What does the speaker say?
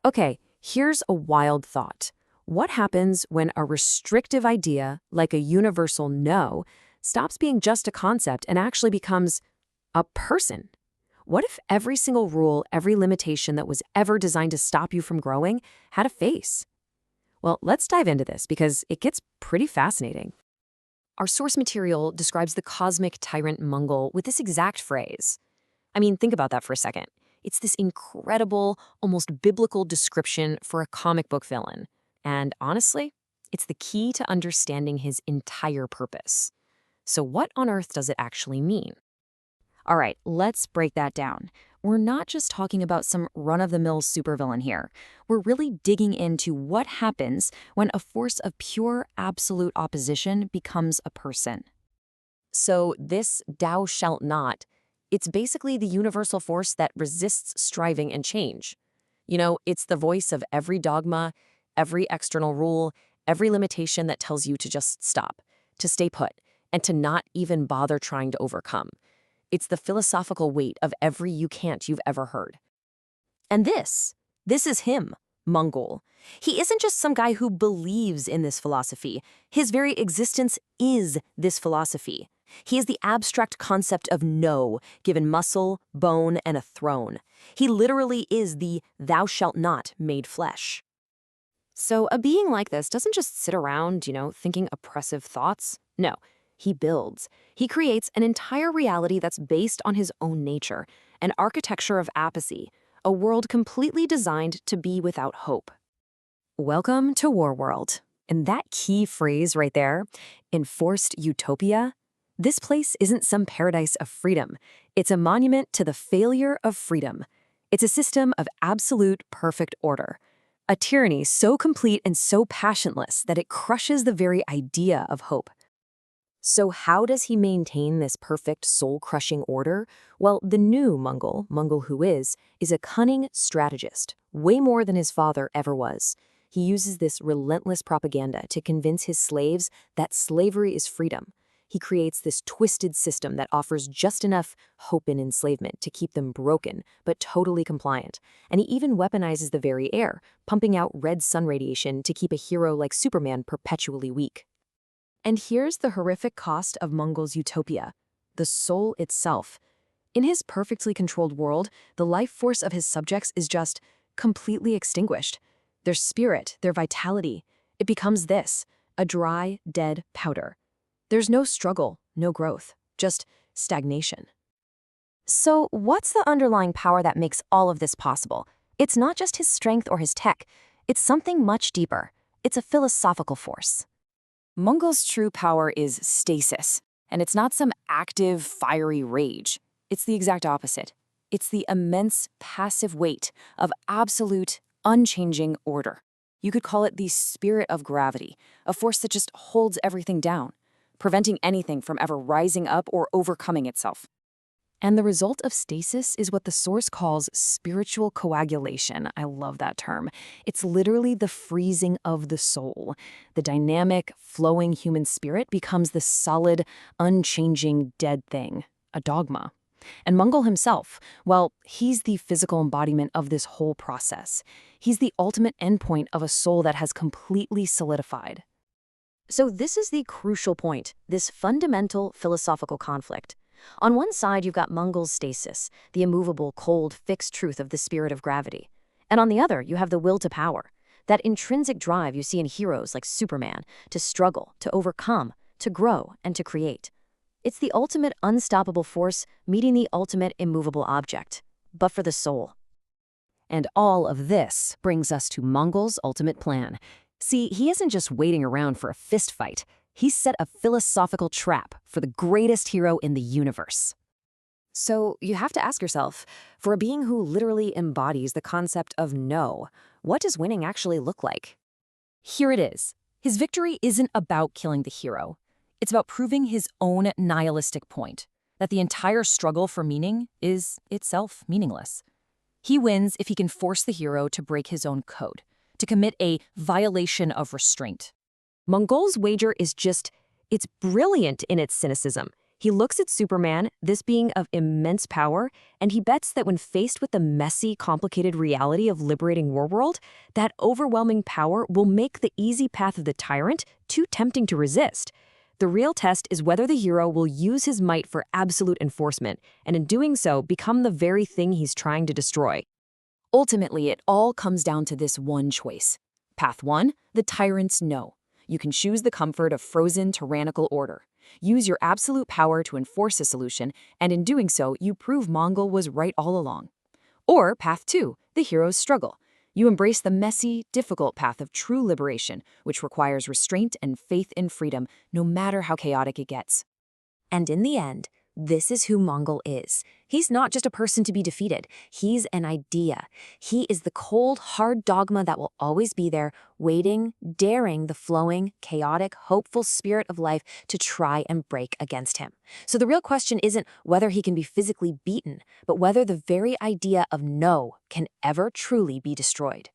Okay, here's a wild thought. What happens when a restrictive idea, like a universal no, stops being just a concept and actually becomes a person? What if every single rule, every limitation that was ever designed to stop you from growing had a face? Well, let's dive into this because it gets pretty fascinating. Our source material describes the cosmic tyrant Mongol with this exact phrase. I mean, think about that for a second. It's this incredible, almost biblical description for a comic book villain. And honestly, it's the key to understanding his entire purpose. So what on earth does it actually mean? All right, let's break that down. We're not just talking about some run-of-the-mill supervillain here. We're really digging into what happens when a force of pure, absolute opposition becomes a person. So this "thou shalt not," it's basically the universal force that resists striving and change. It's the voice of every dogma, every external rule, every limitation that tells you to just stop, to stay put, and to not even bother trying to overcome. It's the philosophical weight of every "you can't" you've ever heard. And this is him, Mongol. He isn't just some guy who believes in this philosophy. His very existence is this philosophy. He is the abstract concept of no, given muscle, bone, and a throne. He literally is the "thou shalt not" made flesh. So a being like this doesn't just sit around, thinking oppressive thoughts. No, he builds. He creates an entire reality that's based on his own nature, an architecture of apathy, a world completely designed to be without hope. Welcome to War World. And that key phrase right there, enforced utopia, this place isn't some paradise of freedom. It's a monument to the failure of freedom. It's a system of absolute perfect order. A tyranny so complete and so passionless that it crushes the very idea of hope. So how does he maintain this perfect soul-crushing order? Well, the new Mongol who is a cunning strategist, way more than his father ever was. He uses this relentless propaganda to convince his slaves that slavery is freedom. He creates this twisted system that offers just enough hope in enslavement to keep them broken, but totally compliant. And he even weaponizes the very air, pumping out red sun radiation to keep a hero like Superman perpetually weak. And here's the horrific cost of Mongol's utopia: the soul itself. In his perfectly controlled world, the life force of his subjects is just completely extinguished. Their spirit, their vitality, it becomes this, a dry, dead powder. There's no struggle, no growth, just stagnation. So what's the underlying power that makes all of this possible? It's not just his strength or his tech. It's something much deeper. It's a philosophical force. Mongol's true power is stasis, and it's not some active, fiery rage. It's the exact opposite. It's the immense, passive weight of absolute, unchanging order. You could call it the spirit of gravity, a force that just holds everything down, preventing anything from ever rising up or overcoming itself. And the result of stasis is what the source calls spiritual coagulation. I love that term. It's literally the freezing of the soul. The dynamic, flowing human spirit becomes the solid, unchanging, dead thing, a dogma. And Mongol himself, well, he's the physical embodiment of this whole process. He's the ultimate endpoint of a soul that has completely solidified. So this is the crucial point, this fundamental philosophical conflict. On one side, you've got Mongol's stasis, the immovable, cold, fixed truth of the spirit of gravity. And on the other, you have the will to power, that intrinsic drive you see in heroes like Superman, to struggle, to overcome, to grow, and to create. It's the ultimate unstoppable force meeting the ultimate immovable object, but for the soul. And all of this brings us to Mongol's ultimate plan. See, he isn't just waiting around for a fist fight. He's set a philosophical trap for the greatest hero in the universe. So you have to ask yourself, for a being who literally embodies the concept of no, what does winning actually look like? Here it is. His victory isn't about killing the hero. It's about proving his own nihilistic point, that the entire struggle for meaning is itself meaningless. He wins if he can force the hero to break his own code, to commit a violation of restraint. Mongol's wager is it's brilliant in its cynicism. He looks at Superman, this being of immense power, and he bets that when faced with the messy, complicated reality of liberating Warworld, that overwhelming power will make the easy path of the tyrant too tempting to resist. The real test is whether the hero will use his might for absolute enforcement, and in doing so, become the very thing he's trying to destroy. Ultimately, it all comes down to this one choice. Path 1, the tyrant's no. You can choose the comfort of frozen, tyrannical order. Use your absolute power to enforce a solution, and in doing so, you prove Mongol was right all along. Or Path 2, the hero's struggle. You embrace the messy, difficult path of true liberation, which requires restraint and faith in freedom, no matter how chaotic it gets. And in the end, this is who Mongol is. He's not just a person to be defeated. He's an idea. He is the cold, hard dogma that will always be there, waiting, daring the flowing, chaotic, hopeful spirit of life to try and break against him. So the real question isn't whether he can be physically beaten, but whether the very idea of no can ever truly be destroyed.